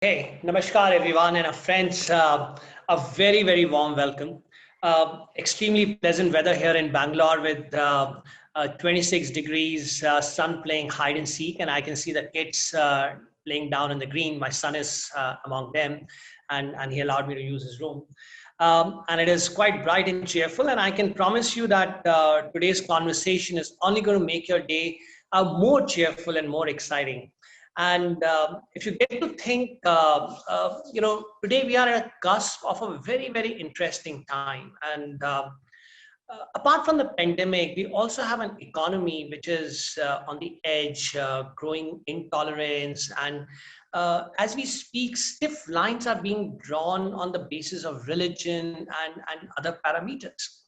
Hey, namaskar everyone and our friends. A very, very warm welcome. Extremely pleasant weather here in Bangalore with 26 degrees, sun playing hide and seek, and I can see the kids playing down in the green. My son is among them, and he allowed me to use his room. And it is quite bright and cheerful, and I can promise you that today's conversation is only going to make your day more cheerful and more exciting. And if you get to think, today we are at a cusp of a very, very interesting time. And apart from the pandemic, we also have an economy which is on the edge, growing intolerance. And as we speak, stiff lines are being drawn on the basis of religion and other parameters.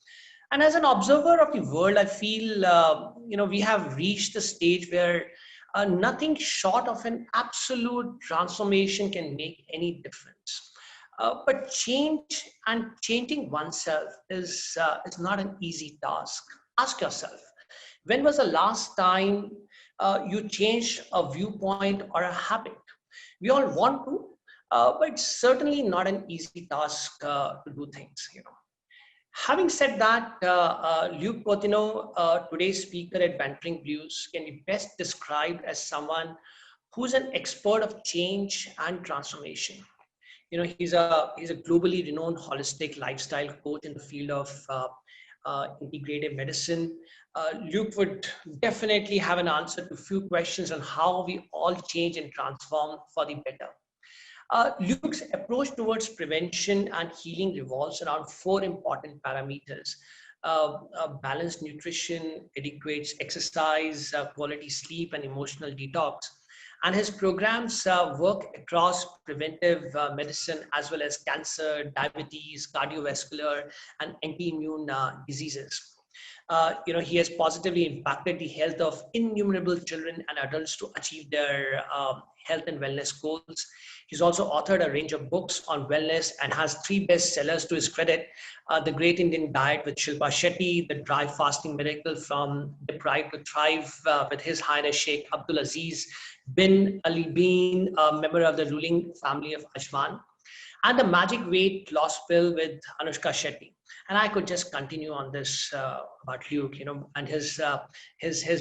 And as an observer of the world, I feel, we have reached the stage where nothing short of an absolute transformation can make any difference. But change and changing oneself is not an easy task. Ask yourself, when was the last time you changed a viewpoint or a habit? We all want to, but it's certainly not an easy task to do things. Having said that, Luke Coutinho, today's speaker at Bantering Blues, can be best described as someone who's an expert of change and transformation. He's a globally renowned holistic lifestyle coach in the field of integrative medicine. Luke would definitely have an answer to a few questions on how we all change and transform for the better. Luke's approach towards prevention and healing revolves around four important parameters: balanced nutrition, adequate exercise, quality sleep, and emotional detox. And his programs work across preventive medicine as well as cancer, diabetes, cardiovascular, and anti-immune diseases. He has positively impacted the health of innumerable children and adults to achieve their health and wellness goals. He's also authored a range of books on wellness and has three bestsellers to his credit: The Great Indian Diet with Shilpa Shetty, The Dry Fasting Miracle from Deprived to Thrive with His Highness Sheikh Abdul Aziz bin Ali Bin, a member of the ruling family of Ajman, and The Magic Weight Loss Pill with Anushka Shetty. And I could just continue on this about Luke, and his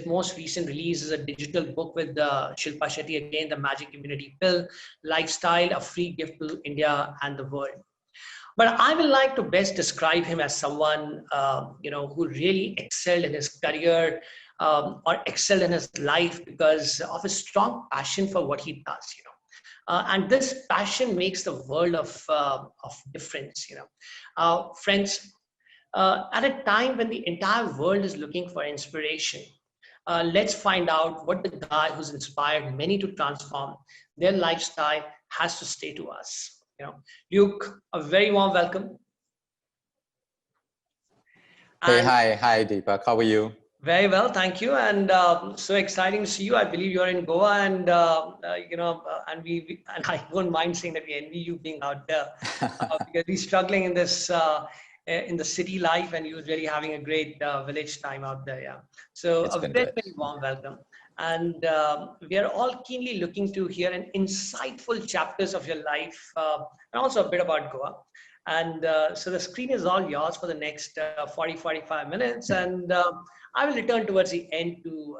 most recent release is a digital book with Shilpa Shetty, again, The Magic Immunity Pill, Lifestyle, a free gift to India and the world. But I will like to best describe him as someone, who really excelled in his career or excelled in his life because of his strong passion for what he does, and this passion makes the world of difference. Friends, at a time when the entire world is looking for inspiration, let's find out what the guy who's inspired many to transform their lifestyle has to say to us. Luke, a very warm welcome. Hey, hi, Deepak. How are you? Very well, thank you, and so exciting to see you. I believe you're in Goa, and and I don't mind saying that we envy you being out there because we're struggling in this in the city life, and you're really having a great village time out there. Yeah, so a very, very warm welcome, and we are all keenly looking to hear an insightful chapters of your life and also a bit about Goa. And so the screen is all yours for the next 45 minutes, and I will return towards the end to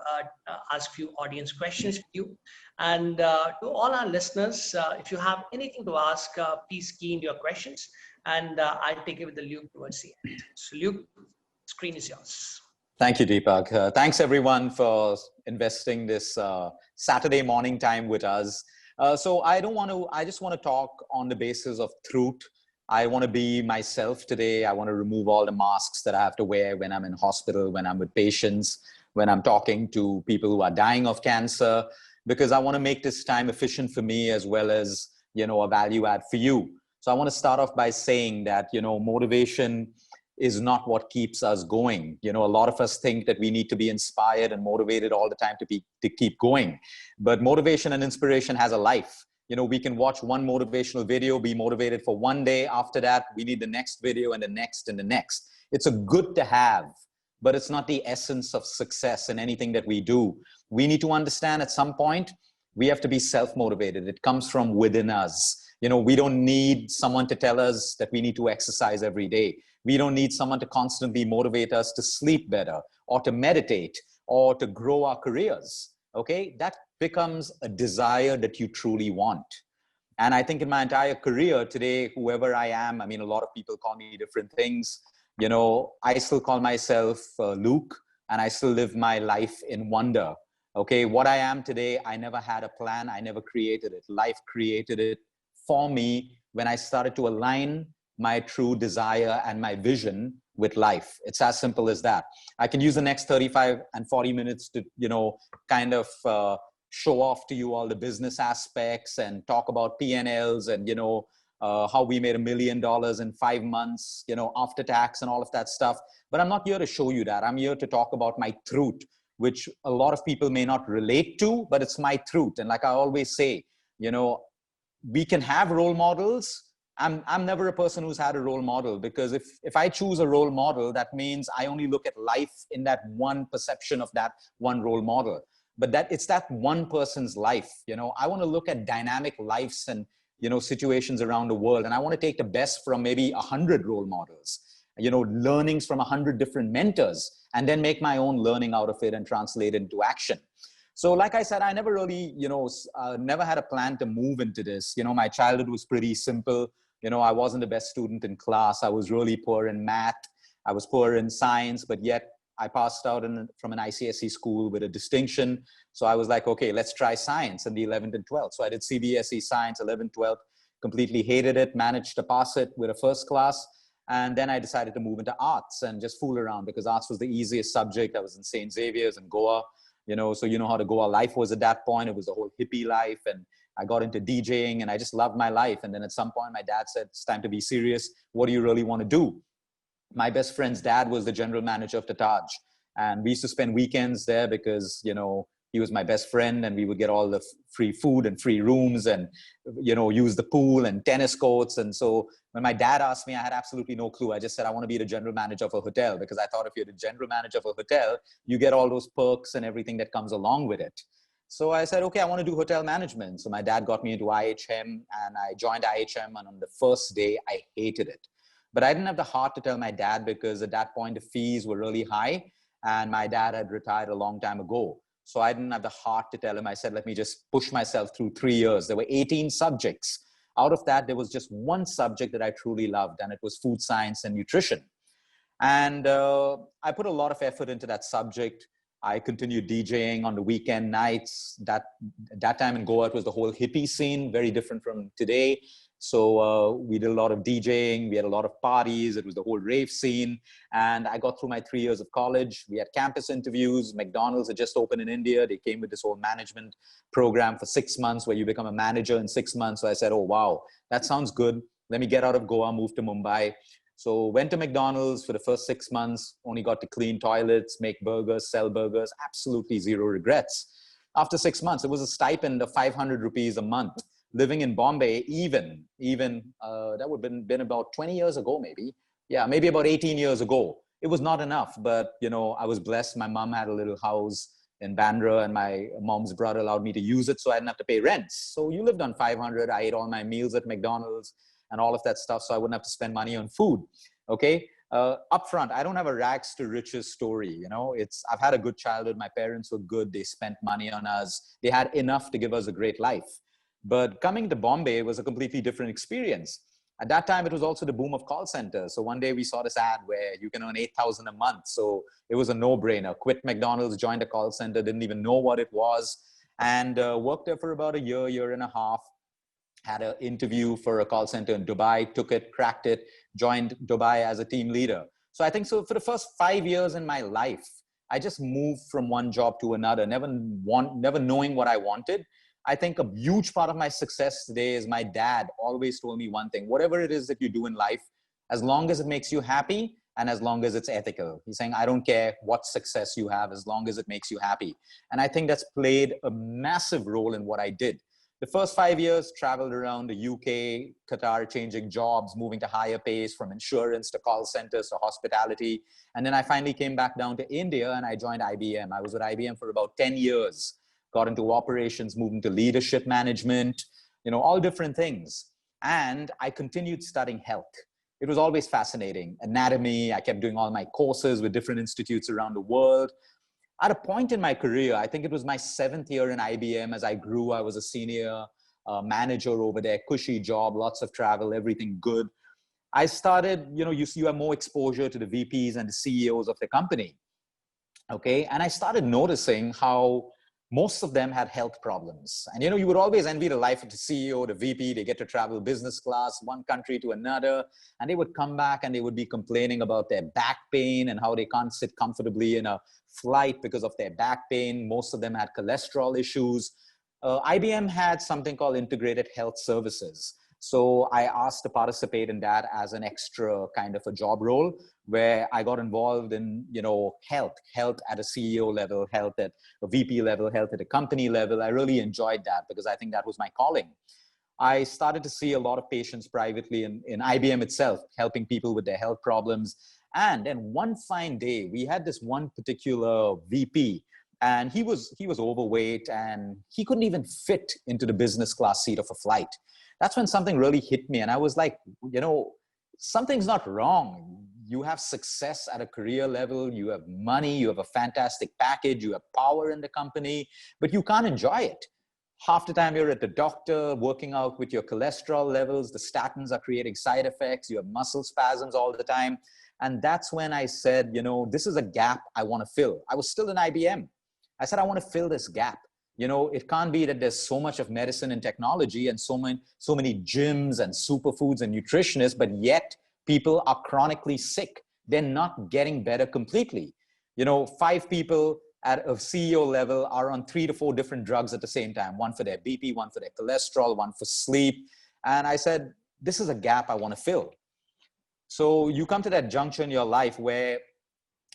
ask few audience questions to you. And to all our listeners, if you have anything to ask, please key in your questions, and I'll take it with the Luke towards the end. So Luke, screen is yours. Thank you, Deepak. Thanks everyone for investing this Saturday morning time with us. I just want to talk on the basis of truth. I want to be myself today. I want to remove all the masks that I have to wear when I'm in hospital, when I'm with patients, when I'm talking to people who are dying of cancer, because I want to make this time efficient for me as well as, a value add for you. So I want to start off by saying that, motivation is not what keeps us going. A lot of us think that we need to be inspired and motivated all the time to keep going. But motivation and inspiration has a life. We can watch one motivational video, be motivated for one day. After that, we need the next video and the next and the next. It's a good to have, but it's not the essence of success in anything that we do. We need to understand at some point, We have to be self-motivated. It comes from within us. You know, we don't need someone to tell us that we need to exercise every day. We don't need someone to constantly motivate us to sleep better or to meditate or to grow our careers. Okay, that becomes a desire that you truly want. And I think in my entire career today, whoever I am, I mean, a lot of people call me different things. You know, I still call myself Luke, and I still live my life in wonder. Okay, what I am today, I never had a plan. I never created it. Life created it for me when I started to align my true desire and my vision with life. It's as simple as that. I can use the next 35 and 40 minutes to, you know, kind of show off to you all the business aspects and talk about P&Ls and, you know, how we made $1 million in 5 months, you know, after tax and all of that stuff. But I'm not here to show you that. I'm here to talk about my truth, which a lot of people may not relate to, but it's my truth. And like I always say, you know, we can have role models. I'm never a person who's had a role model, because if I choose a role model, that means I only look at life in that one perception of that one role model. But that it's that one person's life. You know, I want to look at dynamic lives and, you know, situations around the world. And I want to take the best from maybe 100 role models, you know, learnings from 100 different mentors, and then make my own learning out of it and translate it into action. So like I said, I never really, you know, never had a plan to move into this. You know, my childhood was pretty simple. You know, I wasn't the best student in class. I was really poor in math. I was poor in science, but yet I passed out from an ICSE school with a distinction. So I was like, okay, let's try science in the 11th and 12th. So I did CBSE science, 11th, 12th, completely hated it, managed to pass it with a first class. And then I decided to move into arts and just fool around, because arts was the easiest subject. I was in St. Xavier's in Goa, you know, so you know how the Goa life was at that point. It was a whole hippie life. And I got into DJing and I just loved my life. And then at some point, my dad said, it's time to be serious. What do you really want to do? My best friend's dad was the general manager of the Taj. And we used to spend weekends there because, you know, he was my best friend, and we would get all the free food and free rooms and, you know, use the pool and tennis courts. And so when my dad asked me, I had absolutely no clue. I just said, I want to be the general manager of a hotel, because I thought if you're the general manager of a hotel, you get all those perks and everything that comes along with it. So I said, okay, I want to do hotel management. So my dad got me into IHM, and I joined IHM. And on the first day, I hated it. But I didn't have the heart to tell my dad, because at that point, the fees were really high. And my dad had retired a long time ago. So I didn't have the heart to tell him. I said, let me just push myself through 3 years. There were 18 subjects. Out of that, there was just one subject that I truly loved, and it was food science and nutrition. And I put a lot of effort into that subject. I continued DJing on the weekend nights. That time in Goa, it was the whole hippie scene, very different from today. So we did a lot of DJing. We had a lot of parties. It was the whole rave scene. And I got through my 3 years of college. We had campus interviews. McDonald's had just opened in India. They came with this whole management program for 6 months where you become a manager in 6 months. So I said, oh, wow, that sounds good. Let me get out of Goa, move to Mumbai. So went to McDonald's for the first 6 months, only got to clean toilets, make burgers, sell burgers, absolutely zero regrets. After 6 months, it was a stipend of 500 rupees a month. Living in Bombay, even that would have been about 20 years ago, maybe. Yeah, maybe about 18 years ago. It was not enough, but you know, I was blessed. My mom had a little house in Bandra, and my mom's brother allowed me to use it, so I didn't have to pay rents. So you lived on 500. I ate all my meals at McDonald's and all of that stuff, so I wouldn't have to spend money on food. Okay, upfront, I don't have a rags to riches story. You know, I've had a good childhood. My parents were good. They spent money on us. They had enough to give us a great life. But coming to Bombay was a completely different experience. At that time, it was also the boom of call centers. So one day we saw this ad where you can earn 8,000 a month. So it was a no-brainer. Quit McDonald's, joined a call center, didn't even know what it was, and worked there for about a year, year and a half. Had an interview for a call center in Dubai, took it, cracked it, joined Dubai as a team leader. So I think so for the first 5 years in my life, I just moved from one job to another, never knowing what I wanted. I think a huge part of my success today is my dad always told me one thing: whatever it is that you do in life, as long as it makes you happy and as long as it's ethical. He's saying, I don't care what success you have, as long as it makes you happy. And I think that's played a massive role in what I did. The first 5 years, traveled around the UK, Qatar, changing jobs, moving to higher pays, from insurance to call centers to hospitality. And then I finally came back down to India and I joined IBM. I was with IBM for about 10 years. got into operations, moved into leadership management, all different things. And I continued studying health. It was always fascinating. Anatomy, I kept doing all my courses with different institutes around the world. At a point in my career, I think it was my 7th year in IBM. As I grew, I was a senior manager over there, cushy job, lots of travel, everything good. I started, you have more exposure to the VPs and the CEOs of the company. Okay. And I started noticing how most of them had health problems. And, you would always envy the life of the CEO, the VP. They get to travel business class, one country to another. And they would come back and they would be complaining about their back pain and how they can't sit comfortably in a flight because of their back pain. Most of them had cholesterol issues. IBM had something called integrated health services. So I asked to participate in that as an extra kind of a job role, where I got involved in, health at a CEO level, health at a VP level, health at a company level. I really enjoyed that because I think that was my calling. I started to see a lot of patients privately in IBM itself, helping people with their health problems. And then one fine day, we had this one particular VP, and he was overweight and he couldn't even fit into the business class seat of a flight. That's when something really hit me. And I was like, something's not wrong. You have success at a career level, you have money, you have a fantastic package, you have power in the company, but you can't enjoy it. Half the time you're at the doctor, working out with your cholesterol levels, the statins are creating side effects, you have muscle spasms all the time. And that's when I said, this is a gap I want to fill. I was still in IBM. I said, I want to fill this gap. It can't be that there's so much of medicine and technology and so many gyms and superfoods and nutritionists, but yet people are chronically sick. They're not getting better completely. 5 people at a CEO level are on 3 to 4 different drugs at the same time, one for their BP, one for their cholesterol, one for sleep. And I said, this is a gap I want to fill. So you come to that juncture in your life where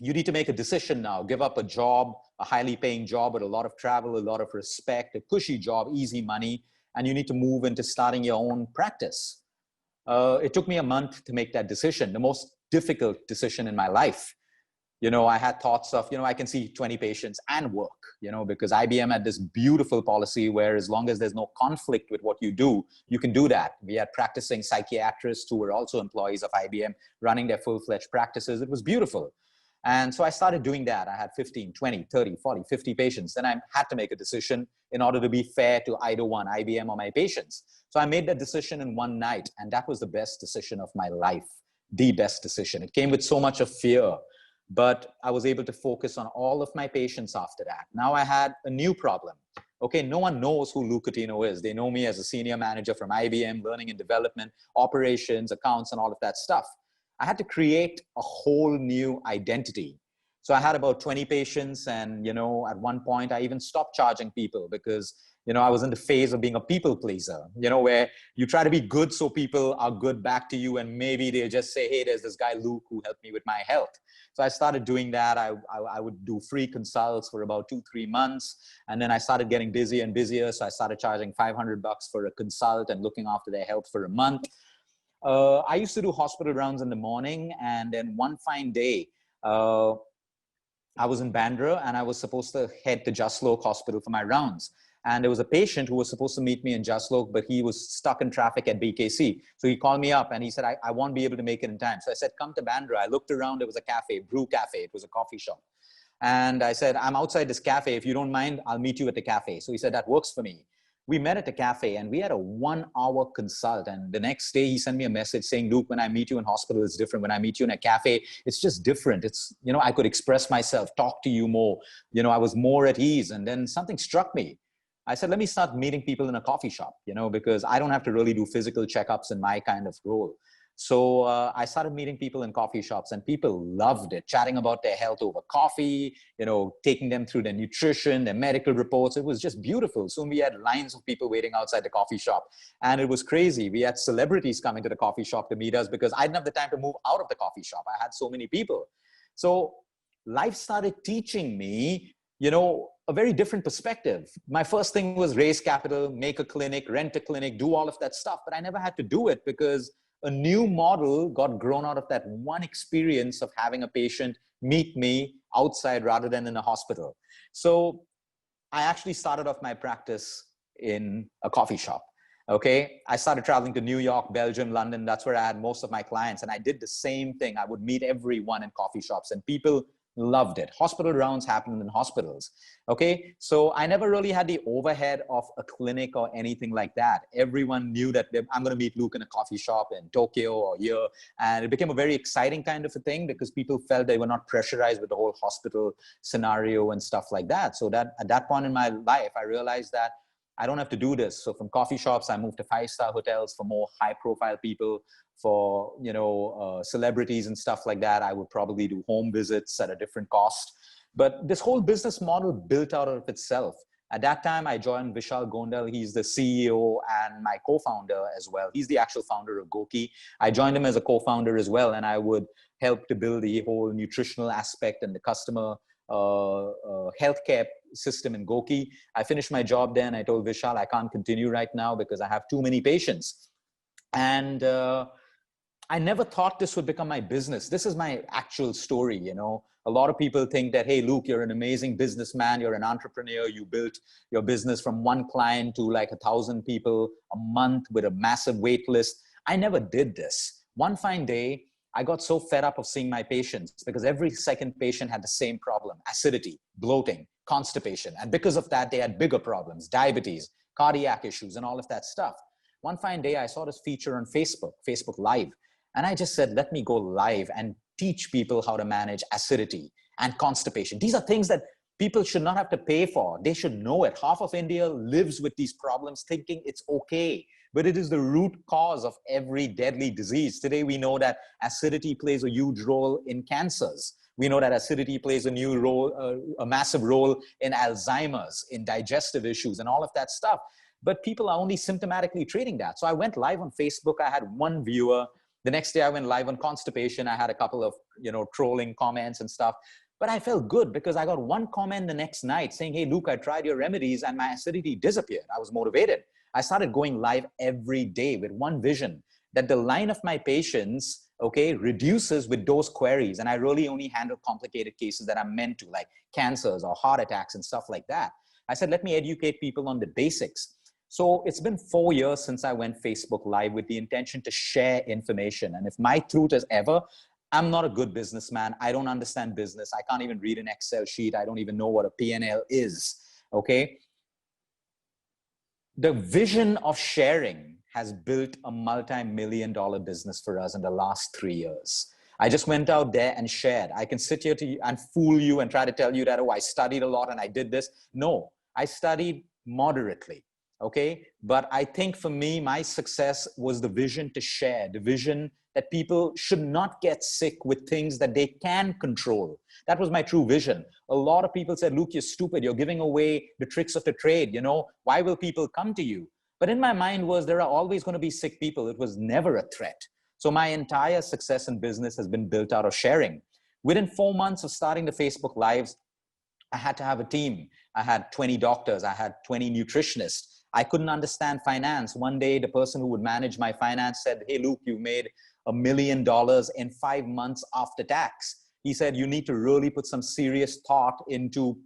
you need to make a decision now, give up a job, a highly paying job with a lot of travel, a lot of respect, a cushy job, easy money, and you need to move into starting your own practice. It took me a month to make that decision, the most difficult decision in my life. I had thoughts of, I can see 20 patients and work, because IBM had this beautiful policy where as long as there's no conflict with what you do, you can do that. We had practicing psychiatrists who were also employees of IBM running their full-fledged practices. It was beautiful. And so I started doing that. I had 15, 20, 30, 40, 50 patients. Then I had to make a decision in order to be fair to either one, IBM or my patients. So I made that decision in one night. And that was the best decision of my life, the best decision. It came with so much of fear, but I was able to focus on all of my patients after that. Now I had a new problem. Okay, no one knows who Luke Coutinho is. They know me as a senior manager from IBM, learning and development, operations, accounts, and all of that stuff. I had to create a whole new identity. So I had about 20 patients, and, at one point I even stopped charging people because, I was in the phase of being a people pleaser, where you try to be good so people are good back to you, and maybe they just say, hey, there's this guy Luke who helped me with my health. So I started doing that. I would do free consults for about 2-3 months. And then I started getting busier and busier. So I started charging $500 for a consult and looking after their health for a month. I used to do hospital rounds in the morning, and then one fine day, I was in Bandra and I was supposed to head to Jaslok Hospital for my rounds. And there was a patient who was supposed to meet me in Jaslok, but he was stuck in traffic at BKC. So he called me up and he said, I won't be able to make it in time. So I said, come to Bandra. I looked around, there was a cafe, Brew Cafe. It was a coffee shop. And I said, I'm outside this cafe. If you don't mind, I'll meet you at the cafe. So he said, that works for me. We met at the cafe and we had a 1-hour consult. And the next day he sent me a message saying, Luke, when I meet you in hospital, it's different. When I meet you in a cafe, it's just different. It's, I could express myself, talk to you more. I was more at ease. And then something struck me. I said, let me start meeting people in a coffee shop, because I don't have to really do physical checkups in my kind of role. So I started meeting people in coffee shops, and people loved it, chatting about their health over coffee, taking them through their nutrition, their medical reports. It was just beautiful. Soon we had lines of people waiting outside the coffee shop, and it was crazy. We had celebrities coming to the coffee shop to meet us because I didn't have the time to move out of the coffee shop. I had so many people. So life started teaching me, a very different perspective. My first thing was raise capital, make a clinic, rent a clinic, do all of that stuff. But I never had to do it because a new model got grown out of that one experience of having a patient meet me outside rather than in a hospital. So I actually started off my practice in a coffee shop. Okay. I started traveling to New York, Belgium, London. That's where I had most of my clients. And I did the same thing. I would meet everyone in coffee shops and people loved it. Hospital rounds happened in hospitals. Okay. So I never really had the overhead of a clinic or anything like that. Everyone knew that I'm going to meet Luke in a coffee shop in Tokyo or here. And it became a very exciting kind of a thing because people felt they were not pressurized with the whole hospital scenario and stuff like that. So that at that point in my life, I realized that I don't have to do this. So from coffee shops, I moved to 5-star hotels for more high profile people, for, celebrities and stuff like that. I would probably do home visits at a different cost. But this whole business model built out of itself. At that time, I joined Vishal Gondal. He's the CEO and my co-founder as well. He's the actual founder of Goki. I joined him as a co-founder as well. And I would help to build the whole nutritional aspect and the customer healthcare system in Goki. I finished my job there and I told Vishal, I can't continue right now because I have too many patients. And I never thought this would become my business. This is my actual story. A lot of people think that, hey, Luke, you're an amazing businessman. You're an entrepreneur. You built your business from one client to like 1,000 people a month with a massive wait list. I never did this. One fine day, I got so fed up of seeing my patients because every second patient had the same problem: acidity, bloating, constipation. And because of that, they had bigger problems: diabetes, cardiac issues, and all of that stuff. One fine day, I saw this feature on Facebook Live. And I just said, let me go live and teach people how to manage acidity and constipation. These are things that people should not have to pay for. They should know it. Half of India lives with these problems thinking it's okay, but it is the root cause of every deadly disease. Today, we know that acidity plays a huge role in cancers. We know that acidity plays a massive role in Alzheimer's, in digestive issues and all of that stuff. But people are only symptomatically treating that. So I went live on Facebook. I had one viewer. The next day I went live on constipation. I had a couple of, trolling comments and stuff, but I felt good because I got one comment the next night saying, hey, Luke, I tried your remedies and my acidity disappeared. I was motivated. I started going live every day with one vision, that the line of my patients, reduces with those queries. And I really only handle complicated cases that I'm meant to, like cancers or heart attacks and stuff like that. I said, let me educate people on the basics. So it's been 4 years since I went Facebook Live with the intention to share information. And if my truth is ever, I'm not a good businessman. I don't understand business. I can't even read an Excel sheet. I don't even know what a P&L is. Okay. The vision of sharing has built a multi-million-dollar business for us in the last 3 years. I just went out there and shared. I can sit here and fool you and try to tell you that, oh, I studied a lot and I did this. No, I studied moderately. Okay. But I think for me, my success was the vision to share, the vision that people should not get sick with things that they can control. That was my true vision. A lot of people said, Luke, you're stupid. You're giving away the tricks of the trade. Why will people come to you? But in my mind was, there are always going to be sick people. It was never a threat. So my entire success in business has been built out of sharing. Within 4 months of starting the Facebook Lives, I had to have a team. I had 20 doctors. I had 20 nutritionists. I couldn't understand finance. One day, the person who would manage my finance said, hey, Luke, you made $1 million in 5 months after tax. He said, you need to really put some serious thought into,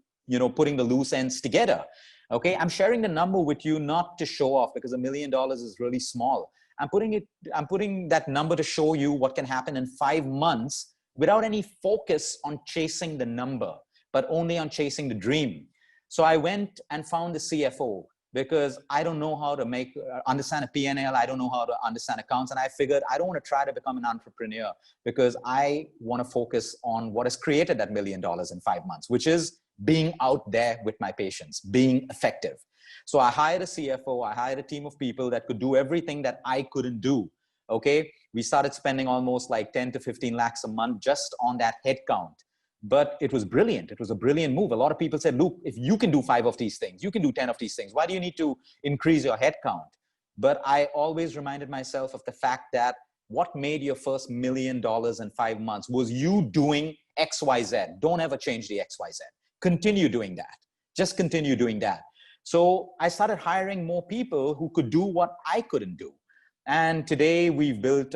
putting the loose ends together. Okay. I'm sharing the number with you, not to show off, because $1 million is really small. I'm putting that number to show you what can happen in 5 months without any focus on chasing the number, but only on chasing the dream. So I went and found the CFO, because I don't know how to understand a P&L. I don't know how to understand accounts. And I figured I don't want to try to become an entrepreneur, because I want to focus on what has created that $1 million in 5 months, which is being out there with my patients, being effective. So I hired a CFO. I hired a team of people that could do everything that I couldn't do. Okay. We started spending almost like 10 to 15 lakhs a month just on that headcount. But it was brilliant. It was a brilliant move. A lot of people said, Luke, if you can do 5 of these things, you can do 10 of these things. Why do you need to increase your headcount? But I always reminded myself of the fact that what made your first $1 million in 5 months was you doing XYZ. Don't ever change the XYZ. Continue doing that. Just continue doing that. So I started hiring more people who could do what I couldn't do. And today we've built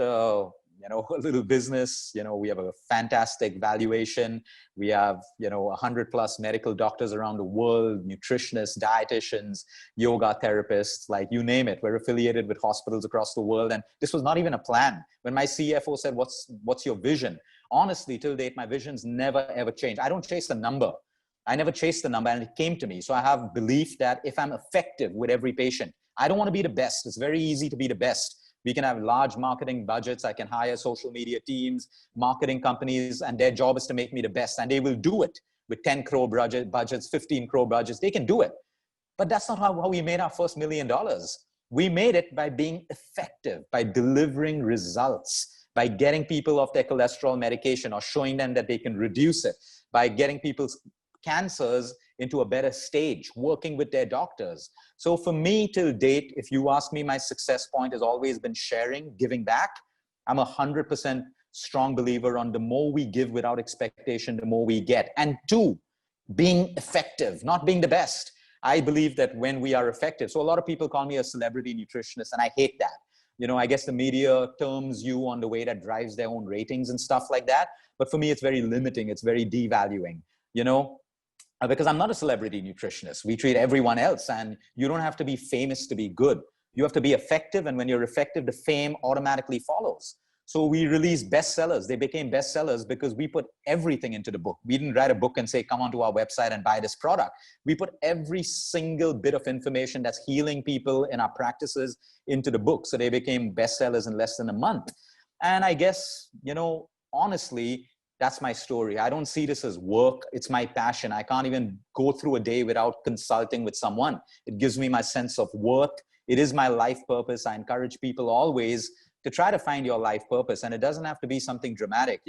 a little business. We have a fantastic valuation. We have, 100+ medical doctors around the world, nutritionists, dietitians, yoga therapists, like you name it. We're affiliated with hospitals across the world. And this was not even a plan. When my CFO said, what's your vision? Honestly, till date, my vision's never, ever changed. I don't chase the number. I never chased the number, and it came to me. So I have belief that if I'm effective with every patient, I don't want to be the best. It's very easy to be the best. We can have large marketing budgets. I can hire social media teams, marketing companies, and their job is to make me the best. And they will do it with 10 crore budgets, 15 crore budgets. They can do it. But that's not how we made our first $1 million. We made it by being effective, by delivering results, by getting people off their cholesterol medication or showing them that they can reduce it, by getting people's cancers into a better stage, working with their doctors. So for me till date, if you ask me, my success point has always been sharing, giving back. I'm 100% strong believer on the more we give without expectation, the more we get. And two, being effective, not being the best. I believe that when we are effective, so a lot of people call me a celebrity nutritionist, and I hate that. I guess the media terms you on the way that drives their own ratings and stuff like that. But for me, it's very limiting. It's very devaluing, because I'm not a celebrity nutritionist. We treat everyone else, and you don't have to be famous to be good. You have to be effective, and when you're effective, the fame automatically follows. So we released bestsellers. They became bestsellers because we put everything into the book. We didn't write a book and say, come onto our website and buy this product. We put every single bit of information that's healing people in our practices into the book. So they became bestsellers in less than a month. And I guess, honestly, that's my story. I don't see this as work. It's my passion. I can't even go through a day without consulting with someone. It gives me my sense of worth. It is my life purpose. I encourage people always to try to find your life purpose. And it doesn't have to be something dramatic.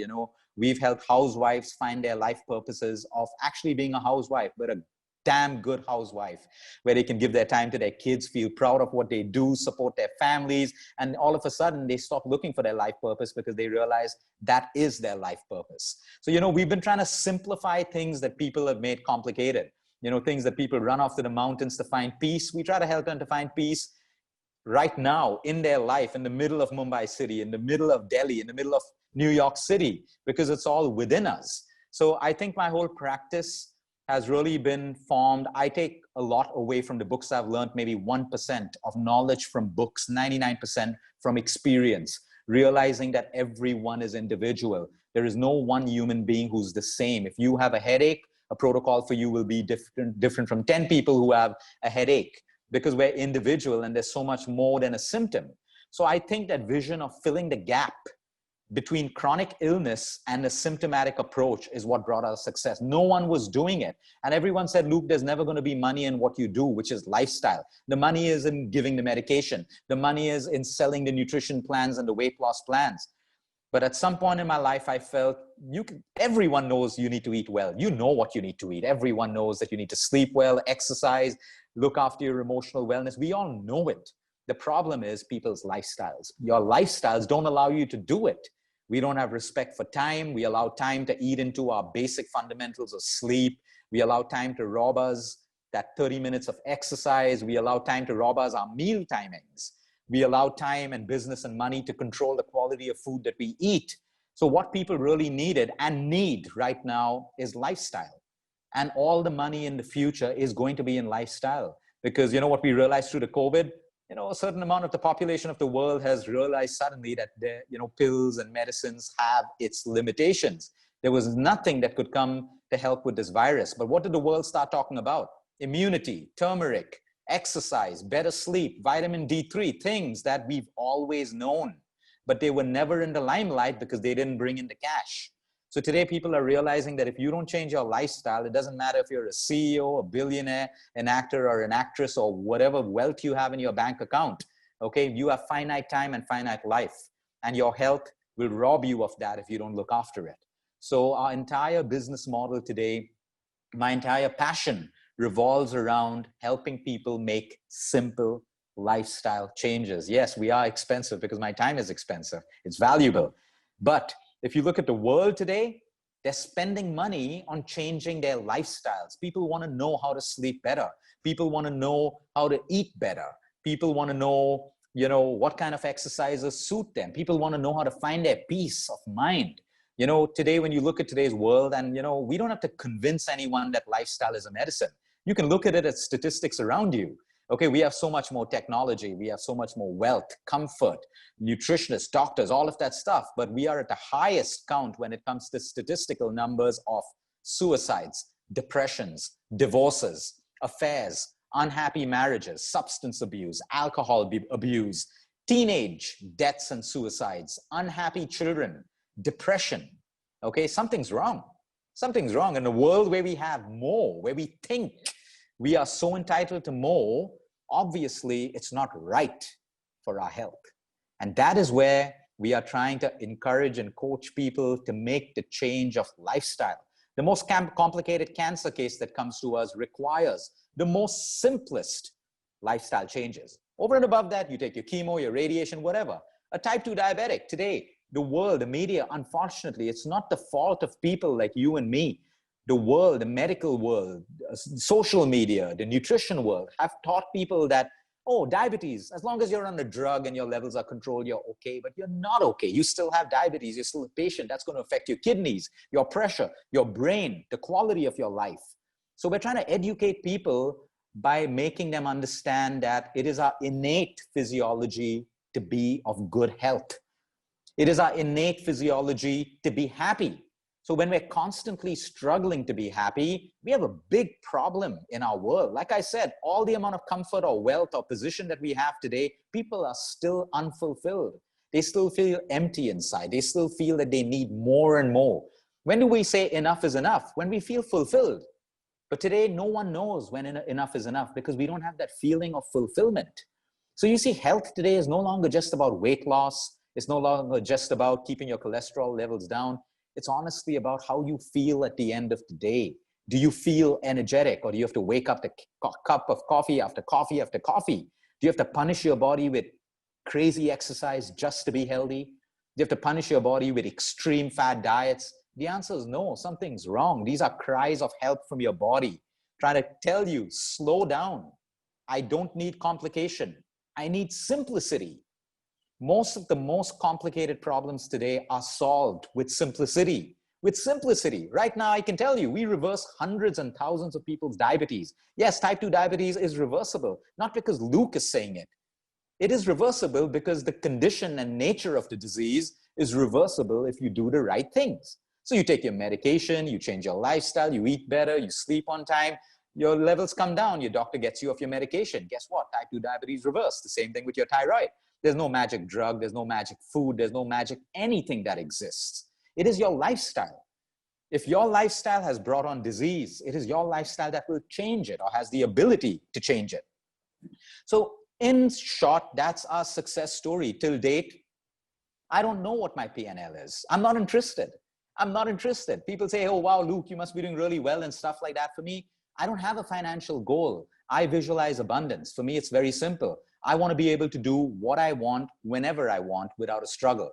We've helped housewives find their life purposes of actually being a housewife, but a damn good housewife, where they can give their time to their kids, feel proud of what they do, support their families. And all of a sudden they stop looking for their life purpose because they realize that is their life purpose. So, we've been trying to simplify things that people have made complicated, things that people run off to the mountains to find peace. We try to help them to find peace right now in their life, in the middle of Mumbai city, in the middle of Delhi, in the middle of New York City, because it's all within us. So I think my whole practice has really been formed. I take a lot away from the books I've learned, maybe 1% of knowledge from books, 99% from experience, realizing that everyone is individual. There is no one human being who's the same. If you have a headache, a protocol for you will be different from 10 people who have a headache, because we're individual and there's so much more than a symptom. So I think that vision of filling the gap between chronic illness and a symptomatic approach is what brought us success. No one was doing it. And everyone said, Luke, there's never going to be money in what you do, which is lifestyle. The money is in giving the medication. The money is in selling the nutrition plans and the weight loss plans. But at some point in my life, I felt everyone knows you need to eat well. You know what you need to eat. Everyone knows that you need to sleep well, exercise, look after your emotional wellness. We all know it. The problem is people's lifestyles. Your lifestyles don't allow you to do it. We don't have respect for time. We allow time to eat into our basic fundamentals of sleep. We allow time to rob us that 30 minutes of exercise. We allow time to rob us our meal timings. We allow time and business and money to control the quality of food that we eat. So what people really needed and need right now is lifestyle. And all the money in the future is going to be in lifestyle. Because what we realized through the COVID, a certain amount of the population of the world has realized suddenly that pills and medicines have its limitations. There was nothing that could come to help with this virus. But what did the world start talking about? Immunity, turmeric, exercise, better sleep, vitamin D3, things that we've always known, but they were never in the limelight because they didn't bring in the cash. So today people are realizing that if you don't change your lifestyle, it doesn't matter if you're a CEO, a billionaire, an actor or an actress, or whatever wealth you have in your bank account, okay? You have finite time and finite life, and your health will rob you of that if you don't look after it. So our entire business model today, my entire passion revolves around helping people make simple lifestyle changes. Yes, we are expensive because my time is expensive. It's valuable. But if you look at the world today, they're spending money on changing their lifestyles. People want to know how to sleep better. People want to know how to eat better. People want to know what kind of exercises suit them. People want to know how to find their peace of mind. Today, when you look at today's world, and, we don't have to convince anyone that lifestyle is a medicine. You can look at it as statistics around you. Okay, we have so much more technology. We have so much more wealth, comfort, nutritionists, doctors, all of that stuff. But we are at the highest count when it comes to statistical numbers of suicides, depressions, divorces, affairs, unhappy marriages, substance abuse, alcohol abuse, teenage deaths and suicides, unhappy children, depression. Okay, something's wrong. Something's wrong. In a world where we have more, where we think we are so entitled to more, obviously it's not right for our health. And that is where we are trying to encourage and coach people to make the change of lifestyle. The most complicated cancer case that comes to us requires the most simplest lifestyle changes. Over and above that, you take your chemo, your radiation, whatever. A type 2 diabetic today, the world, the media, unfortunately, it's not the fault of people like you and me. The world, the medical world, social media, the nutrition world have taught people that, oh, diabetes, as long as you're on a drug and your levels are controlled, you're okay, but you're not okay. You still have diabetes, you're still a patient. That's going to affect your kidneys, your pressure, your brain, the quality of your life. So we're trying to educate people by making them understand that it is our innate physiology to be of good health. It is our innate physiology to be happy. So when we're constantly struggling to be happy, we have a big problem in our world. Like I said, all the amount of comfort or wealth or position that we have today, people are still unfulfilled. They still feel empty inside. They still feel that they need more and more. When do we say enough is enough? When we feel fulfilled. But today, no one knows when enough is enough because we don't have that feeling of fulfillment. So you see, health today is no longer just about weight loss. It's no longer just about keeping your cholesterol levels down. It's honestly about how you feel at the end of the day. Do you feel energetic, or do you have to wake up to a cup of coffee after coffee after coffee? Do you have to punish your body with crazy exercise just to be healthy? Do you have to punish your body with extreme fat diets? The answer is no, something's wrong. These are cries of help from your body, trying to tell you, slow down. I don't need complication. I need simplicity. Most of the most complicated problems today are solved with simplicity. With simplicity. Right now, I can tell you, we reverse hundreds and thousands of people's diabetes. Yes, type 2 diabetes is reversible, not because Luke is saying it. It is reversible because the condition and nature of the disease is reversible if you do the right things. So you take your medication, you change your lifestyle, you eat better, you sleep on time, your levels come down, your doctor gets you off your medication. Guess what? Type 2 diabetes reversed. The same thing with your thyroid. There's no magic drug, there's no magic food, there's no magic anything that exists. It is your lifestyle. If your lifestyle has brought on disease, it is your lifestyle that will change it or has the ability to change it. So in short, that's our success story. Till date, I don't know what my P&L is. I'm not interested. I'm not interested. People say, oh, wow, Luke, you must be doing really well and stuff like that. For me, I don't have a financial goal. I visualize abundance. For me, it's very simple. I want to be able to do what I want whenever I want without a struggle.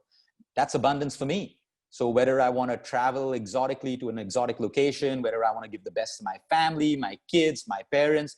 That's abundance for me. So whether I want to travel exotically to an exotic location, whether I want to give the best to my family, my kids, my parents,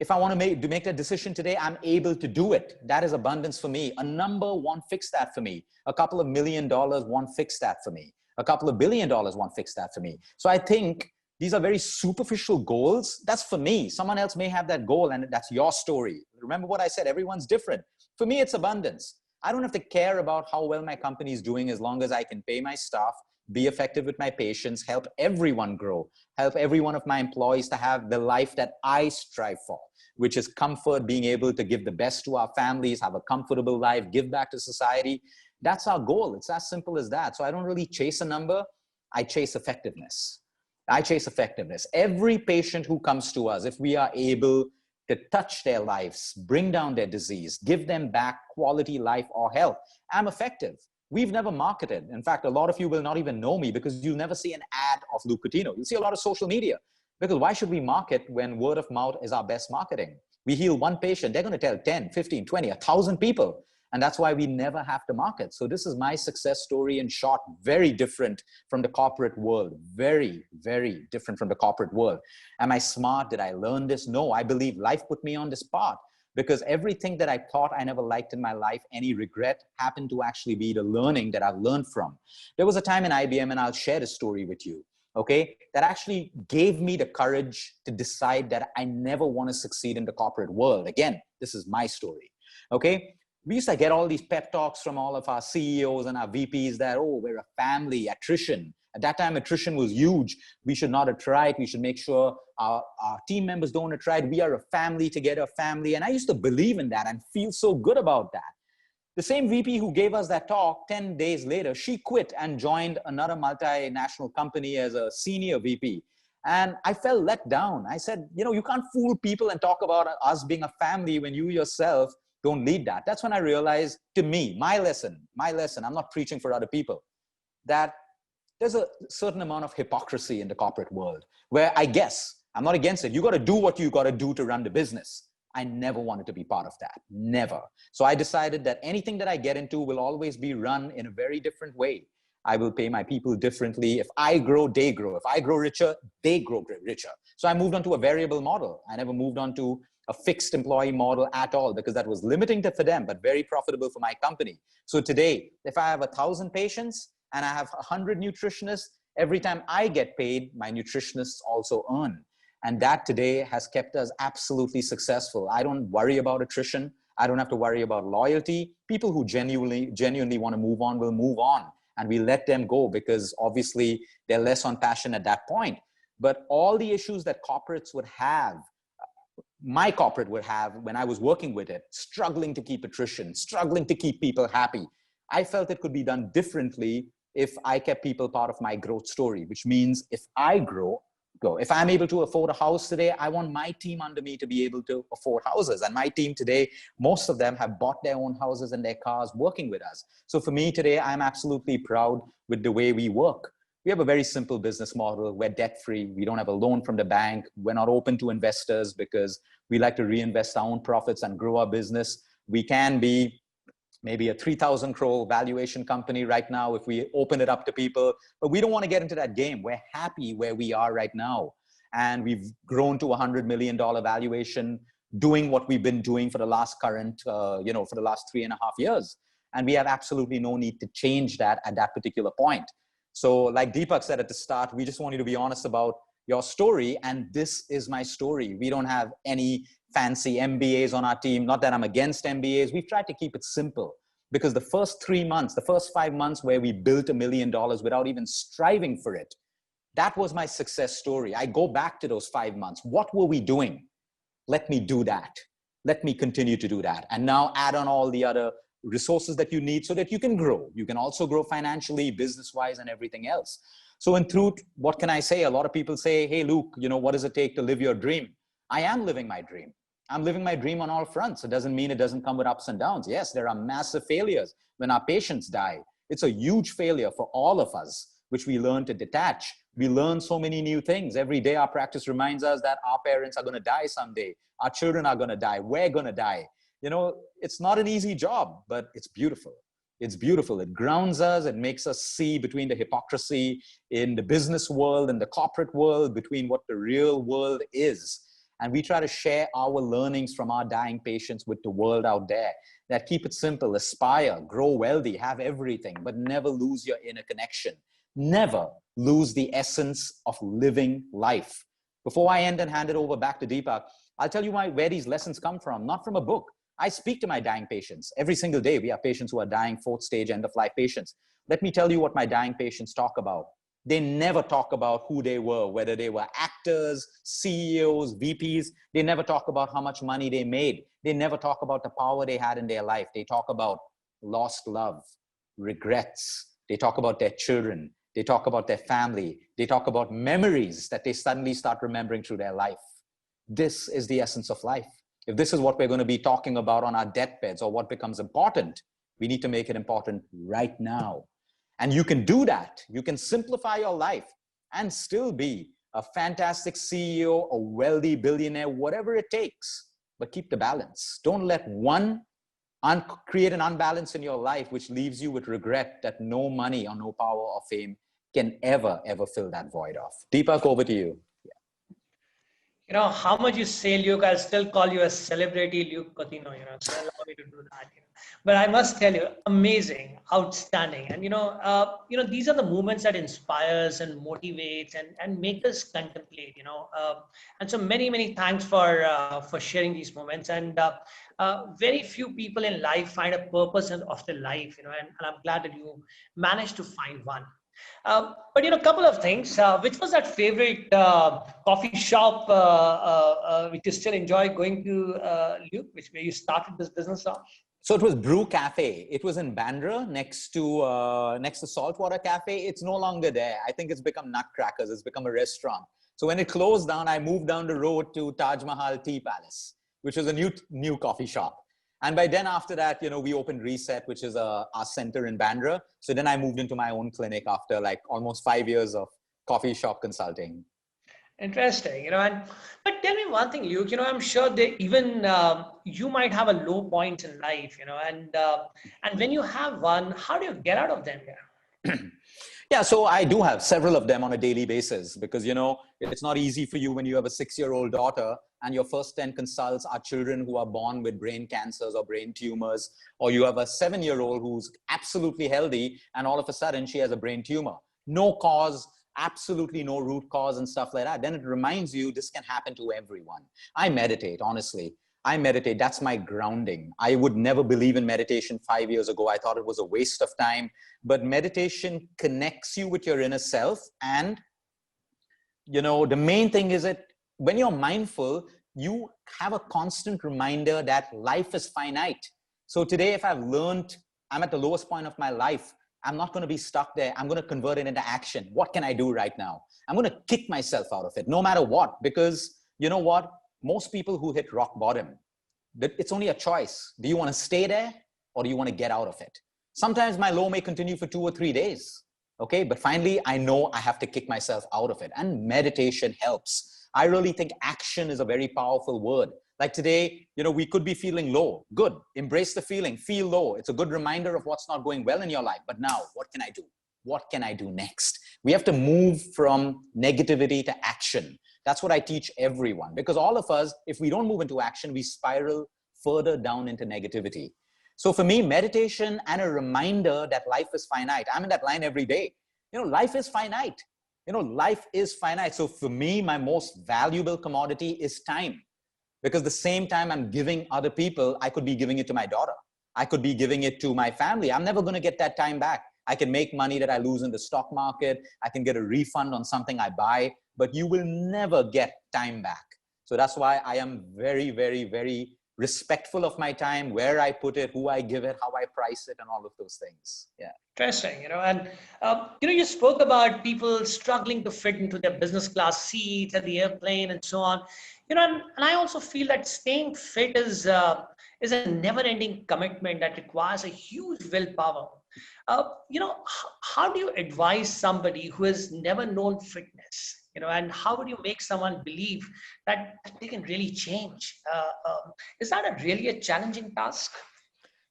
if I want to make that decision today, I'm able to do it. That is abundance for me. A number won't fix that for me. A couple of $1 million won't fix that for me. A couple of $1 billion won't fix that for me. So I think these are very superficial goals. That's for me. Someone else may have that goal, and that's your story. Remember what I said, everyone's different. For me, it's abundance. I don't have to care about how well my company is doing as long as I can pay my staff, be effective with my patients, help everyone grow, help every one of my employees to have the life that I strive for, which is comfort, being able to give the best to our families, have a comfortable life, give back to society. That's our goal. It's as simple as that. So I don't really chase a number. I chase effectiveness. I chase effectiveness. Every patient who comes to us, if we are able to touch their lives, bring down their disease, give them back quality life or health, I'm effective. We've never marketed. In fact, a lot of you will not even know me because you'll never see an ad of Luke Coutinho. You'll see a lot of social media. Because why should we market when word of mouth is our best marketing? We heal one patient, they're going to tell 10, 15, 20, 1,000 people. And that's why we never have to market. So this is my success story in short, very different from the corporate world. Very, very different from the corporate world. Am I smart? Did I learn this? No, I believe life put me on this path. because everything that I thought I never liked in my life, any regret, happened to actually be the learning that I've learned from. There was a time in IBM, and I'll share the story with you, okay, that actually gave me the courage to decide that I never want to succeed in the corporate world. Again, this is my story, okay? We used to get all these pep talks from all of our CEOs and our VPs that, oh, we're a family, attrition. At that time, attrition was huge. We should not attrite. We should make sure our team members don't attrite. We are a family together, family. And I used to believe in that and feel so good about that. The same VP who gave us that talk, 10 days later, she quit and joined another multinational company as a senior VP. And I felt let down. I said, you know, you can't fool people and talk about us being a family when you yourself don't lead that. That's when I realized, to me, my lesson, I'm not preaching for other people, that there's a certain amount of hypocrisy in the corporate world where I guess, I'm not against it. You got to do what you got to do to run the business. I never wanted to be part of that, never. So I decided that anything that I get into will always be run in a very different way. I will pay my people differently. If I grow, they grow. If I grow richer, they grow richer. So I moved on to a variable model. I never moved on to a fixed employee model at all, because that was limiting for them, but very profitable for my company. So today, if I have 1,000 patients, and I have 100 nutritionists, every time I get paid, my nutritionists also earn. And that today has kept us absolutely successful. I don't worry about attrition. I don't have to worry about loyalty. People who genuinely want to move on will move on. And we let them go because obviously they're less on passion at that point. But all the issues that corporates would have, my corporate would have when I was working with it, struggling to keep attrition, struggling to keep people happy, I felt it could be done differently if I kept people part of my growth story, which means if I grow, if I'm able to afford a house today, I want my team under me to be able to afford houses. And my team today, most of them have bought their own houses and their cars working with us. So for me today, I'm absolutely proud with the way we work. We have a very simple business model. We're debt-free. We don't have a loan from the bank. We're not open to investors because we like to reinvest our own profits and grow our business. We can be maybe a 3,000 crore valuation company right now if we open it up to people, but we don't want to get into that game. We're happy where we are right now. And we've grown to $100 million valuation, doing what we've been doing for the last for the last 3.5 years. And we have absolutely no need to change that at that particular point. So like Deepak said at the start, we just want you to be honest about your story. And this is my story. We don't have any fancy MBAs on our team. Not that I'm against MBAs. We've tried to keep it simple because the first 3 months, the first 5 months where we built $1 million without even striving for it, that was my success story. I go back to those 5 months. What were we doing? Let me do that. Let me continue to do that. And now add on all the other resources that you need so that you can grow. You can also grow financially, business-wise, and everything else. So in truth, what can I say? A lot of people say, hey, Luke, what does it take to live your dream? I am living my dream. I'm living my dream on all fronts. It doesn't mean it doesn't come with ups and downs. Yes, there are massive failures when our patients die. It's a huge failure for all of us, which we learn to detach. We learn so many new things. Every day our practice reminds us that our parents are going to die someday. Our children are going to die. We're going to die. It's not an easy job, but it's beautiful. It's beautiful. It grounds us. It makes us see between the hypocrisy in the business world and the corporate world, between what the real world is. And we try to share our learnings from our dying patients with the world out there. That keep it simple, aspire, grow wealthy, have everything, but never lose your inner connection. Never lose the essence of living life. Before I end and hand it over back to Deepak, I'll tell you where these lessons come from, not from a book. I speak to my dying patients. Every single day, we have patients who are dying, 4th stage, end-of-life patients. Let me tell you what my dying patients talk about. They never talk about who they were, whether they were actors, CEOs, VPs. They never talk about how much money they made. They never talk about the power they had in their life. They talk about lost love, regrets. They talk about their children. They talk about their family. They talk about memories that they suddenly start remembering through their life. This is the essence of life. If this is what we're going to be talking about on our deathbeds or what becomes important, we need to make it important right now. And you can do that. You can simplify your life and still be a fantastic CEO, a wealthy billionaire, whatever it takes, but keep the balance. Don't let one create an unbalance in your life, which leaves you with regret that no money or no power or fame can ever fill that void off. Deepak, over to you. You know, how much you say, Luke, I'll still call you a celebrity, Luke Coutinho, so allow me to do that. But I must tell you, amazing, outstanding. And, these are the moments that inspires and motivates and make us contemplate, and so many, many thanks for sharing these moments. And very few people in life find a purpose of their life, and I'm glad that you managed to find one. But a couple of things. Which was that favorite coffee shop which you still enjoy going to, Luke? Where you started this business off? So it was Brew Cafe. It was in Bandra, next to Saltwater Cafe. It's no longer there. I think it's become Nutcrackers. It's become a restaurant. So when it closed down, I moved down the road to Taj Mahal Tea Palace, which was a new coffee shop. And by then after that, we opened Reset, which is our center in Bandra. So then I moved into my own clinic after like almost 5 years of coffee shop consulting. Interesting, but tell me one thing, Luke. I'm sure they even you might have a low point in life, and when you have one, how do you get out of them? Yeah, so I do have several of them on a daily basis because, it's not easy for you when you have a 6-year-old daughter and your first 10 consults are children who are born with brain cancers or brain tumors, or you have a 7-year-old who's absolutely healthy and all of a sudden she has a brain tumor. No cause, absolutely no root cause and stuff like that. Then it reminds you this can happen to everyone. I meditate, honestly. I meditate. That's my grounding. I would never believe in meditation 5 years ago. I thought it was a waste of time. But meditation connects you with your inner self. And, the main thing is that when you're mindful, you have a constant reminder that life is finite. So today, if I've learned I'm at the lowest point of my life, I'm not going to be stuck there. I'm going to convert it into action. What can I do right now? I'm going to kick myself out of it, no matter what, because you know what? Most people who hit rock bottom, it's only a choice. Do you want to stay there or do you want to get out of it? Sometimes my low may continue for 2 or 3 days. Okay. But finally, I know I have to kick myself out of it. And meditation helps. I really think action is a very powerful word. Like today, we could be feeling low. Good. Embrace the feeling. Feel low. It's a good reminder of what's not going well in your life. But now, what can I do? What can I do next? We have to move from negativity to action. That's what I teach everyone, because all of us, if we don't move into action, we spiral further down into negativity. So for me, meditation and a reminder that life is finite. I'm in that line every day. Life is finite. Life is finite. So for me, my most valuable commodity is time, because the same time I'm giving other people, I could be giving it to my daughter. I could be giving it to my family. I'm never going to get that time back. I can make money that I lose in the stock market. I can get a refund on something I buy, but you will never get time back. So that's why I am very, very, very respectful of my time, where I put it, who I give it, how I price it, and all of those things. Yeah. Interesting, and you spoke about people struggling to fit into their business class seats at the airplane and so on. And I also feel that staying fit is a never-ending commitment that requires a huge willpower. How do you advise somebody who has never known fitness? And how would you make someone believe that they can really change? Is that really a challenging task?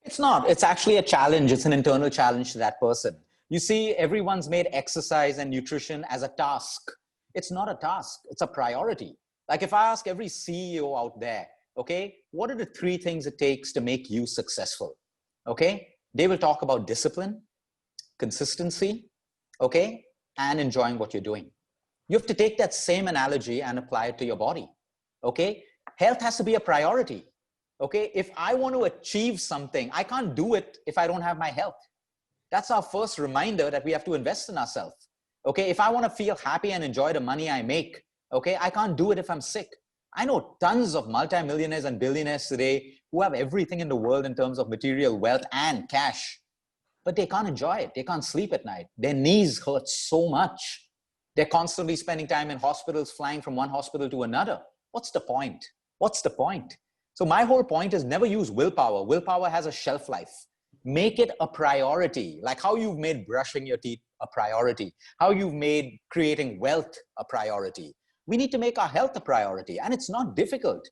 It's not. It's actually a challenge. It's an internal challenge to that person. You see, everyone's made exercise and nutrition as a task. It's not a task. It's a priority. Like if I ask every CEO out there, okay, what are the 3 things it takes to make you successful? Okay, they will talk about discipline, consistency, okay, and enjoying what you're doing. You have to take that same analogy and apply it to your body. Okay, health has to be a priority. Okay, if I want to achieve something, I can't do it if I don't have my health. That's our first reminder that we have to invest in ourselves. Okay, if I want to feel happy and enjoy the money I make, okay, I can't do it if I'm sick. I know tons of multimillionaires and billionaires today who have everything in the world in terms of material wealth and cash, but they can't enjoy it. They can't sleep at night. Their knees hurt so much. They're constantly spending time in hospitals, flying from one hospital to another. What's the point? What's the point? So my whole point is never use willpower. Willpower has a shelf life. Make it a priority, like how you've made brushing your teeth a priority, how you've made creating wealth a priority. We need to make our health a priority, and it's not difficult.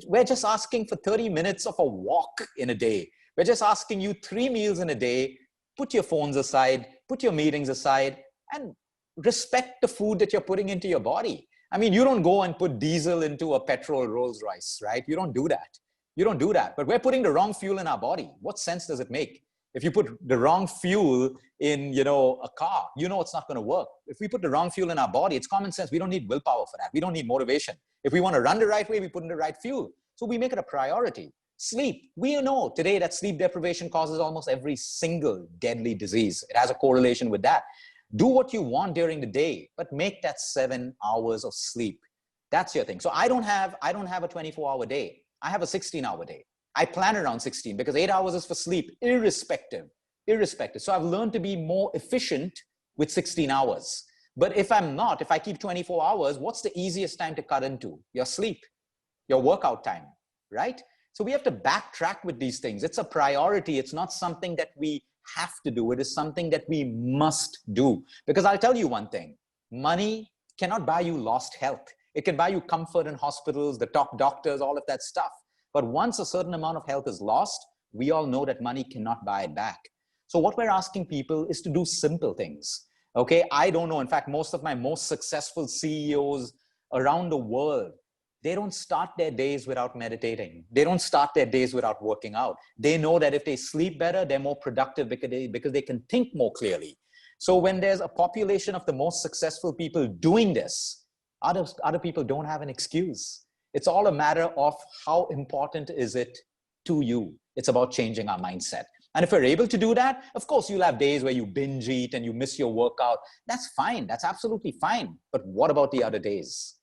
We're just asking for 30 minutes of a walk in a day. We're just asking you 3 meals in a day. Put your phones aside, put your meetings aside, and respect the food that you're putting into your body. I mean, you don't go and put diesel into a petrol Rolls Royce, right? You don't do that. You don't do that. But we're putting the wrong fuel in our body. What sense does it make? If you put the wrong fuel in, a car, it's not going to work. If we put the wrong fuel in our body, it's common sense. We don't need willpower for that. We don't need motivation. If we want to run the right way, we put in the right fuel. So we make it a priority. Sleep. We know today that sleep deprivation causes almost every single deadly disease. It has a correlation with that. Do what you want during the day, but make that 7 hours of sleep. That's your thing. So I don't have a 24-hour day. I have a 16-hour day. I plan around 16 because 8 hours is for sleep, irrespective. So I've learned to be more efficient with 16 hours. But if I keep 24 hours, what's the easiest time to cut into? Your sleep, your workout time, right? So we have to backtrack with these things. It's a priority. It's not something that we have to do. It is something that we must do. Because I'll tell you one thing, money cannot buy you lost health. It can buy you comfort in hospitals, the top doctors, all of that stuff. But once a certain amount of health is lost, we all know that money cannot buy it back. So what we're asking people is to do simple things. Okay, I don't know. In fact, most of my most successful CEOs around the world, they don't start their days without meditating. They don't start their days without working out. They know that if they sleep better, they're more productive because they can think more clearly. So when there's a population of the most successful people doing this, other people don't have an excuse. It's all a matter of how important is it to you. It's about changing our mindset. And if we're able to do that, of course, you'll have days where you binge eat and you miss your workout. That's fine. That's absolutely fine. But what about the other days?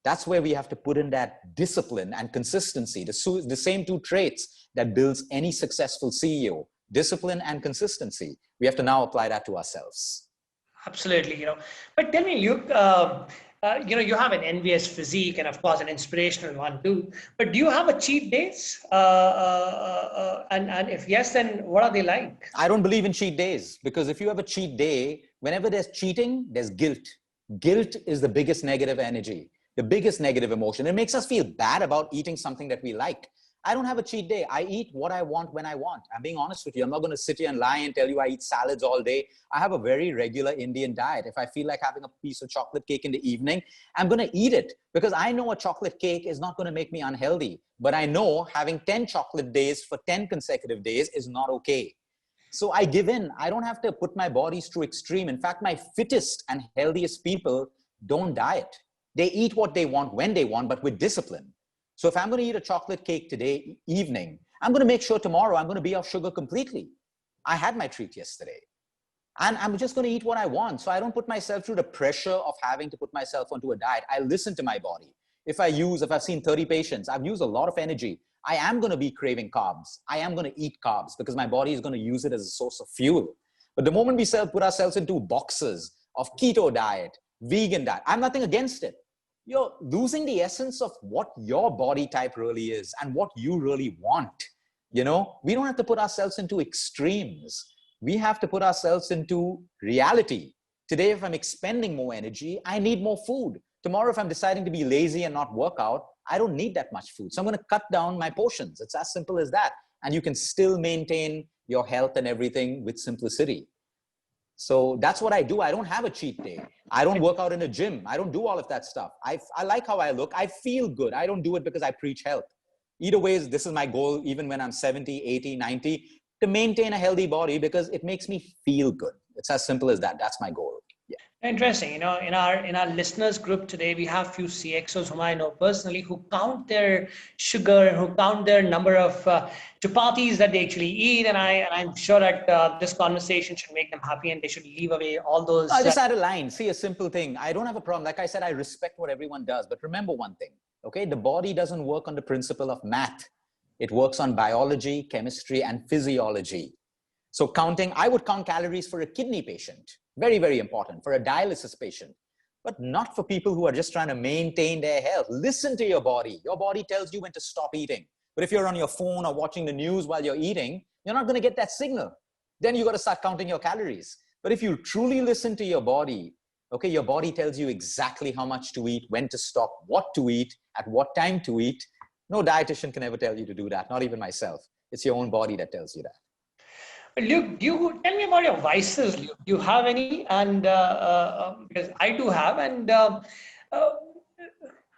That's where we have to put in that discipline and consistency, the same two traits that builds any successful CEO, discipline and consistency. We have to now apply that to ourselves. Absolutely, But tell me, Luke, you have an envious physique and, of course, an inspirational one too. But do you have a cheat days? And if yes, then what are they like? I don't believe in cheat days because if you have a cheat day, whenever there's cheating, there's guilt. Guilt is the biggest negative energy, the biggest negative emotion. It makes us feel bad about eating something that we like. I don't have a cheat day. I eat what I want when I want. I'm being honest with you. I'm not going to sit here and lie and tell you I eat salads all day. I have a very regular Indian diet. If I feel like having a piece of chocolate cake in the evening, I'm going to eat it because I know a chocolate cake is not going to make me unhealthy. But I know having 10 chocolate days for 10 consecutive days is not okay. So I give in. I don't have to put my bodies through extreme. In fact, my fittest and healthiest people don't diet. They eat what they want when they want, but with discipline. So if I'm going to eat a chocolate cake today evening, I'm going to make sure tomorrow I'm going to be off sugar completely. I had my treat yesterday. And I'm just going to eat what I want. So I don't put myself through the pressure of having to put myself onto a diet. I listen to my body. If I've seen 30 patients, I've used a lot of energy. I am going to be craving carbs. I am going to eat carbs because my body is going to use it as a source of fuel. But the moment we put ourselves into boxes of keto diet, vegan diet, I'm nothing against it. You're losing the essence of what your body type really is and what you really want. We don't have to put ourselves into extremes. We have to put ourselves into reality. Today, if I'm expending more energy, I need more food. Tomorrow, if I'm deciding to be lazy and not work out, I don't need that much food. So I'm going to cut down my portions. It's as simple as that. And you can still maintain your health and everything with simplicity. So that's what I do. I don't have a cheat day. I don't work out in a gym. I don't do all of that stuff. I like how I look. I feel good. I don't do it because I preach health. Either ways, this is my goal, even when I'm 70, 80, 90, to maintain a healthy body because it makes me feel good. It's as simple as that. That's my goal. Yeah. Interesting. In our listeners group today, we have few CXOs whom I know personally who count their sugar, who count their number of chapatis that they actually eat, and I'm sure that this conversation should make them happy, and they should leave away all those. I just add a line. See, a simple thing. I don't have a problem. Like I said, I respect what everyone does, but remember one thing. Okay, the body doesn't work on the principle of math. It works on biology, chemistry, and physiology. So I would count calories for a kidney patient. Very, very important for a dialysis patient, but not for people who are just trying to maintain their health. Listen to your body. Your body tells you when to stop eating. But if you're on your phone or watching the news while you're eating, you're not going to get that signal. Then you got to start counting your calories. But if you truly listen to your body, okay, your body tells you exactly how much to eat, when to stop, what to eat, at what time to eat. No dietitian can ever tell you to do that, not even myself. It's your own body that tells you that. Luke, you tell me about your vices, Luke. Do you have any? And because I do have, and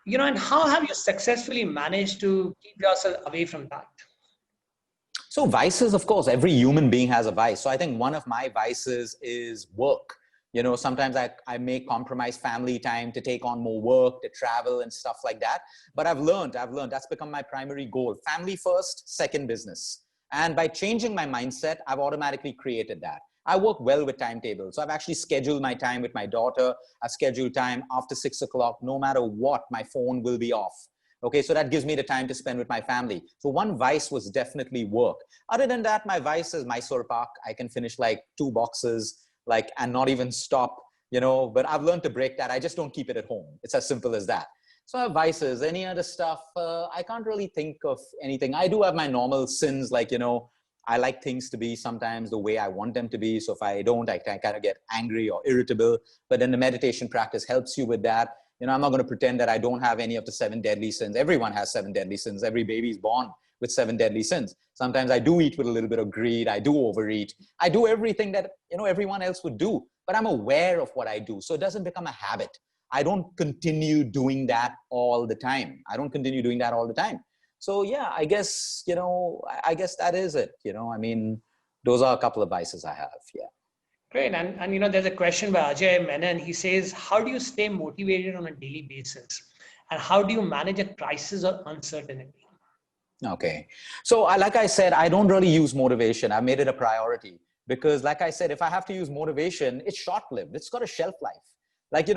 And how have you successfully managed to keep yourself away from that? So vices, of course, every human being has a vice. So I think one of my vices is work. Sometimes I may compromise family time to take on more work, to travel and stuff like that. But I've learned that's become my primary goal. Family first, second business. And by changing my mindset, I've automatically created that. I work well with timetables. So I've actually scheduled my time with my daughter. I've scheduled time after 6 o'clock. No matter what, my phone will be off. Okay, so that gives me the time to spend with my family. So one vice was definitely work. Other than that, my vice is Mysore Pak. I can finish like 2 boxes, and not even stop, but I've learned to break that. I just don't keep it at home. It's as simple as that. So I have vices. Any other stuff, I can't really think of anything. I do have my normal sins, I like things to be sometimes the way I want them to be. So if I don't, I kind of get angry or irritable. But then the meditation practice helps you with that. I'm not going to pretend that I don't have any of the 7 deadly sins. Everyone has 7 deadly sins. Every baby is born with 7 deadly sins. Sometimes I do eat with a little bit of greed. I do overeat. I do everything that, everyone else would do, but I'm aware of what I do. So it doesn't become a habit. I don't continue doing that all the time. So yeah, I guess, I guess that is it. Those are a couple of vices I have. Yeah. Great. And there's a question by Ajay Menon. He says, how do you stay motivated on a daily basis? And how do you manage a crisis or uncertainty? Okay. So like I said, I don't really use motivation. I made it a priority because like I said, if I have to use motivation, it's short-lived. It's got a shelf life. Like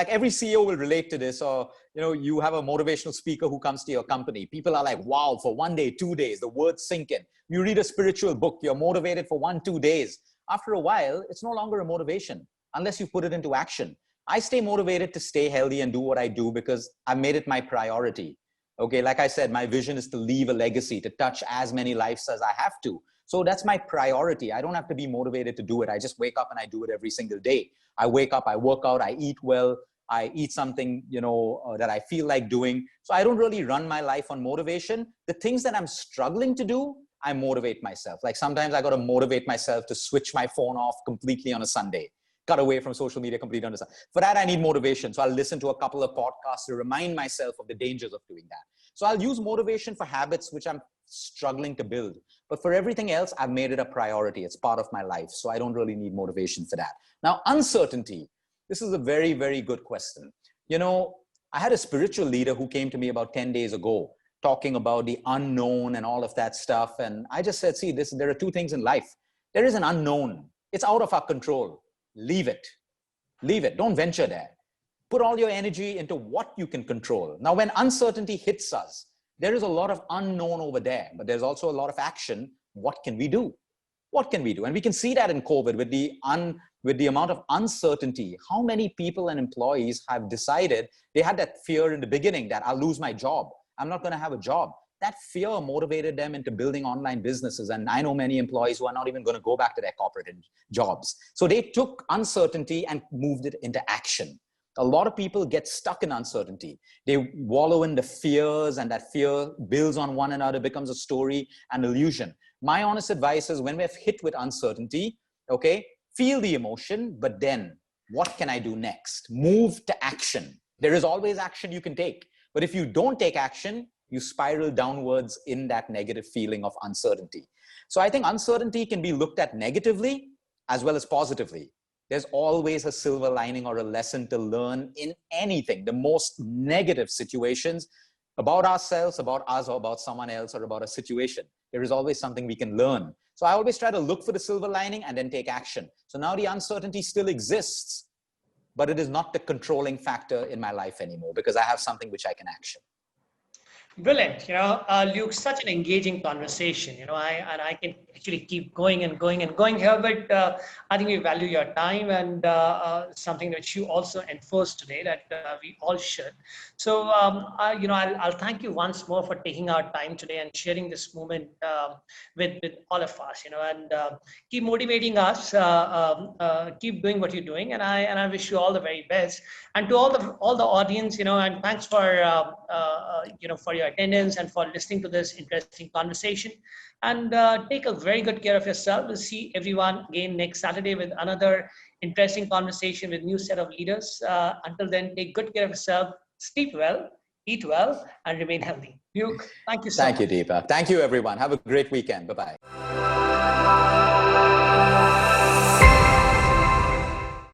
every CEO will relate to this, or, you have a motivational speaker who comes to your company. People are like, wow, for 1 day, 2 days, the words sink in. You read a spiritual book, you're motivated for 1-2 days. After a while, it's no longer a motivation unless you put it into action. I stay motivated to stay healthy and do what I do because I made it my priority. Okay, like I said, my vision is to leave a legacy, to touch as many lives as I have to. So that's my priority. I don't have to be motivated to do it. I just wake up and I do it every single day. I wake up, I work out, I eat well, I eat something, that I feel like doing. So I don't really run my life on motivation. The things that I'm struggling to do, I motivate myself. Like sometimes I got to motivate myself to switch my phone off completely on a Sunday, cut away from social media completely on a Sunday. For that, I need motivation. So I'll listen to a couple of podcasts to remind myself of the dangers of doing that. So I'll use motivation for habits which I'm struggling to build. But for everything else, I've made it a priority. It's part of my life. So I don't really need motivation for that. Now, uncertainty. This is a very, very good question. I had a spiritual leader who came to me about 10 days ago, talking about the unknown and all of that stuff. And I just said, see, there are 2 things in life. There is an unknown. It's out of our control. Leave it. Leave it. Don't venture there. Put all your energy into what you can control. Now, when uncertainty hits us, there is a lot of unknown over there, but there's also a lot of action. What can we do? What can we do? And we can see that in COVID with the amount of uncertainty. How many people and employees have decided, they had that fear in the beginning that I'll lose my job. I'm not going to have a job. That fear motivated them into building online businesses. And I know many employees who are not even going to go back to their corporate jobs. So they took uncertainty and moved it into action. A lot of people get stuck in uncertainty. They wallow in the fears, and that fear builds on one another, becomes a story and illusion. My honest advice is when we're hit with uncertainty, okay, feel the emotion, but then what can I do next? Move to action. There is always action you can take. But if you don't take action, you spiral downwards in that negative feeling of uncertainty. So I think uncertainty can be looked at negatively as well as positively. There's always a silver lining or a lesson to learn in anything. The most negative situations about ourselves, about us, or about someone else, or about a situation, there is always something we can learn. So I always try to look for the silver lining and then take action. So now the uncertainty still exists, but it is not the controlling factor in my life anymore because I have something which I can action. Brilliant. Luke, such an engaging conversation. I can actually keep going and going and going here, but I think we value your time and something that you also enforced today that we all should. So, I'll thank you once more for taking our time today and sharing this moment with all of us. And keep motivating us. Keep doing what you're doing, and I wish you all the very best. And to all the audience, and thanks for for your attendance and for listening to this interesting conversation. And take a very good care of yourself. We'll see everyone again next Saturday with another interesting conversation with new set of leaders. Until then, take good care of yourself. sleep well, eat well, and remain healthy. Luke, thank you so much. Thank you, Deepa. Thank you, everyone. Have a great weekend. Bye-bye.